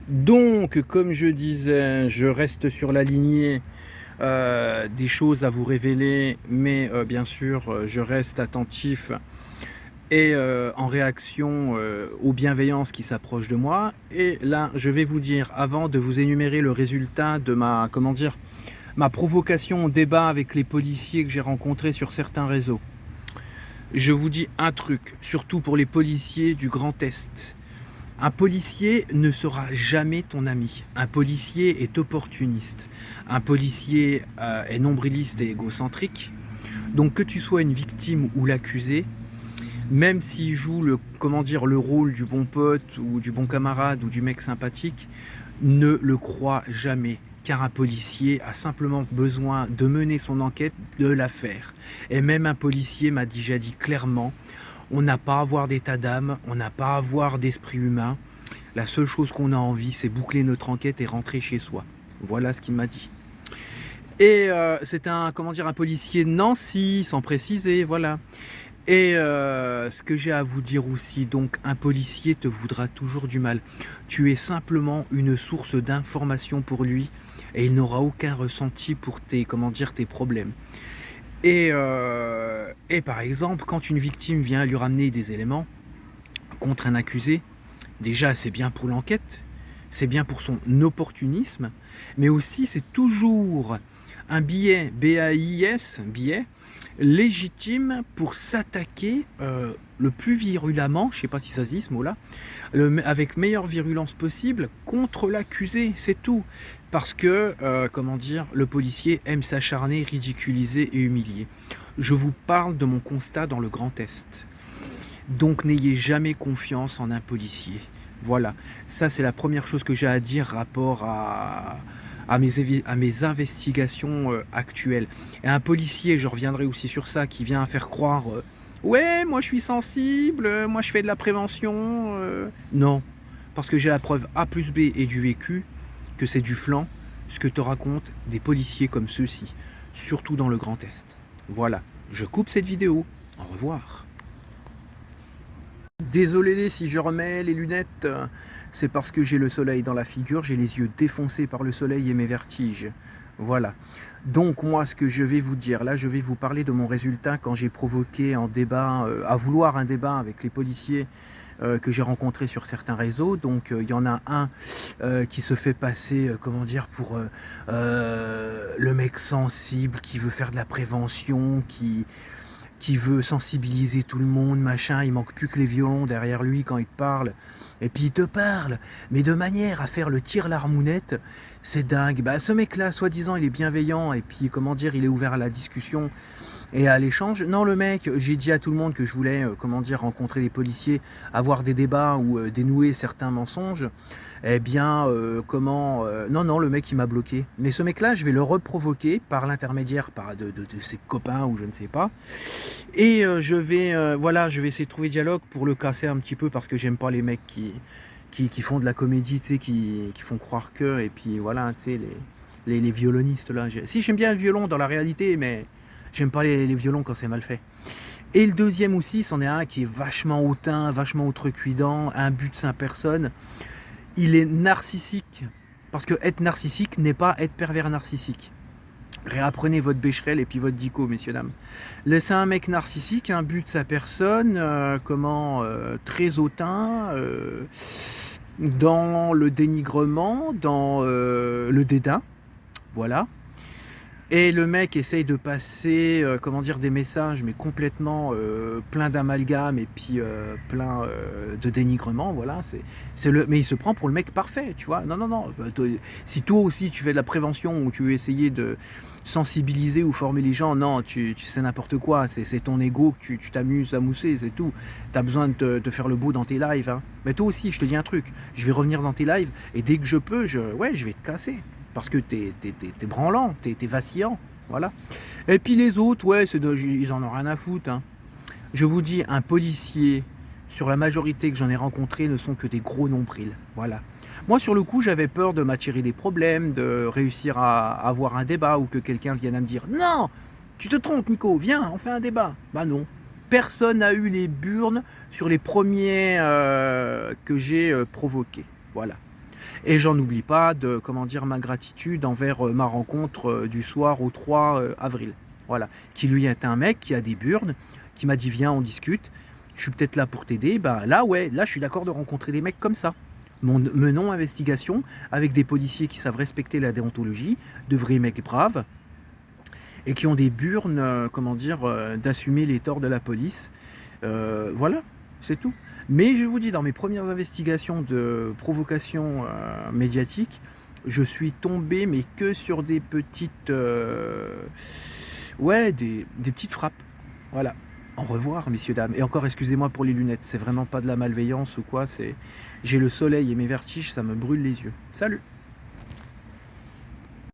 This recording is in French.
Donc, comme je disais, je reste sur la lignée des choses à vous révéler, mais bien sûr, je reste attentif et en réaction aux bienveillances qui s'approchent de moi. Et là, je vais vous dire, avant de vous énumérer le résultat de ma, comment dire, ma provocation au débat avec les policiers que j'ai rencontrés sur certains réseaux. Je vous dis un truc, surtout pour les policiers du Grand Est. Un policier ne sera jamais ton ami. Un policier est opportuniste. Un policier est nombriliste et égocentrique. Donc que tu sois une victime ou l'accusé, même s'il joue le, comment dire, le rôle du bon pote ou du bon camarade ou du mec sympathique, ne le crois jamais. Car un policier a simplement besoin de mener son enquête, de la faire. Et même un policier m'a déjà dit clairement, on n'a pas à avoir d'état d'âme, on n'a pas à avoir d'esprit humain. La seule chose qu'on a envie, c'est boucler notre enquête et rentrer chez soi. Voilà ce qu'il m'a dit. Et c'est un, comment dire, un policier de Nancy, sans préciser, voilà. Et ce que j'ai à vous dire aussi, donc un policier te voudra toujours du mal. Tu es simplement une source d'information pour lui et il n'aura aucun ressenti pour tes, comment dire, tes problèmes. Et par exemple, quand une victime vient lui ramener des éléments contre un accusé, déjà c'est bien pour l'enquête, c'est bien pour son opportunisme, mais aussi c'est toujours un billet, B-A-I-S, billet, légitime pour s'attaquer le plus virulemment, je ne sais pas si ça se dit ce mot-là, avec meilleure virulence possible contre l'accusé, c'est tout. Parce que, comment dire, le policier aime s'acharner, ridiculiser et humilier. Je vous parle de mon constat dans le Grand Est. Donc n'ayez jamais confiance en un policier. Voilà, ça c'est la première chose que j'ai à dire rapport à mes investigations actuelles. Et un policier, je reviendrai aussi sur ça, qui vient faire croire ouais, moi je suis sensible, moi je fais de la prévention. Non, parce que j'ai la preuve A plus B et du vécu que c'est du flan, ce que te racontent des policiers comme ceux-ci, surtout dans le Grand Est. Voilà, je coupe cette vidéo. Au revoir. Désolé si je remets les lunettes, c'est parce que j'ai le soleil dans la figure, j'ai les yeux défoncés par le soleil et mes vertiges. Voilà. Donc moi, ce que je vais vous dire, là, je vais vous parler de mon résultat quand j'ai provoqué un débat, à vouloir un débat avec les policiers que j'ai rencontrés sur certains réseaux. Donc il y en a un qui se fait passer, comment dire, pour le mec sensible qui veut faire de la prévention, qui veut sensibiliser tout le monde, machin, il manque plus que les violons derrière lui quand il te parle. Et puis il te parle, mais de manière à faire le tir-larmounette, c'est dingue. Bah ce mec-là, soi-disant, il est bienveillant, et puis comment dire, il est ouvert à la discussion et à l'échange. Non, le mec, j'ai dit à tout le monde que je voulais, comment dire, rencontrer des policiers, avoir des débats ou dénouer certains mensonges. Eh bien, non, non, le mec, il m'a bloqué. Mais ce mec-là, je vais le reprovoquer par l'intermédiaire de ses copains ou je ne sais pas. Et voilà, je vais essayer de trouver dialogue pour le casser un petit peu parce que j'aime pas les mecs qui font de la comédie, tu sais, qui font croire que, et puis voilà, tu sais, les violonistes là. Si, j'aime bien le violon dans la réalité, mais j'aime pas les violons quand c'est mal fait. Et le deuxième aussi, c'en est un qui est vachement hautain, vachement outrecuidant, un but de 5 personnes. Il est narcissique. Parce que être narcissique n'est pas être pervers narcissique. Réapprenez votre Becherel et puis votre Dico, messieurs, dames. C'est un mec narcissique, un but de sa personne, très hautain, dans le dénigrement, dans le dédain, voilà. Et le mec essaye de passer, comment dire, des messages, mais complètement plein d'amalgame et puis plein de dénigrement, voilà. Mais il se prend pour le mec parfait, tu vois. Non, non, non. Si toi aussi tu fais de la prévention ou tu veux essayer de sensibiliser ou former les gens, non, tu sais n'importe quoi. C'est ton ego que tu t'amuses à mousser, c'est tout. T'as besoin de te faire le beau dans tes lives, hein. Mais toi aussi, je te dis un truc. Je vais revenir dans tes lives et dès que je peux, je vais te casser. Parce que t'es branlant, t'es vacillant, voilà. Et puis les autres, ouais, ils en ont rien à foutre, hein. Je vous dis, un policier, sur la majorité que j'en ai rencontrés, ne sont que des gros nombrils, voilà. Moi, sur le coup, j'avais peur de m'attirer des problèmes, de réussir à avoir un débat, ou que quelqu'un vienne à me dire « Non, tu te trompes, Nico, viens, on fait un débat ». Bah non, personne n'a eu les burnes sur les premiers que j'ai provoqués, voilà. Et j'en oublie pas de, comment dire, ma gratitude envers ma rencontre du soir au 3 avril. Voilà. Qui lui est un mec qui a des burnes, qui m'a dit viens, on discute. Je suis peut-être là pour t'aider. Bah là, ouais, là, je suis d'accord de rencontrer des mecs comme ça. Menons investigation avec des policiers qui savent respecter la déontologie, de vrais mecs braves et qui ont des burnes, comment dire, d'assumer les torts de la police. Voilà, c'est tout. Mais je vous dis, dans mes premières investigations de provocation médiatique, je suis tombé, mais que sur des petites, ouais, des petites frappes. Voilà. Au revoir, messieurs, dames. Et encore, excusez-moi pour les lunettes. C'est vraiment pas de la malveillance ou quoi. J'ai le soleil et mes vertiges, ça me brûle les yeux. Salut!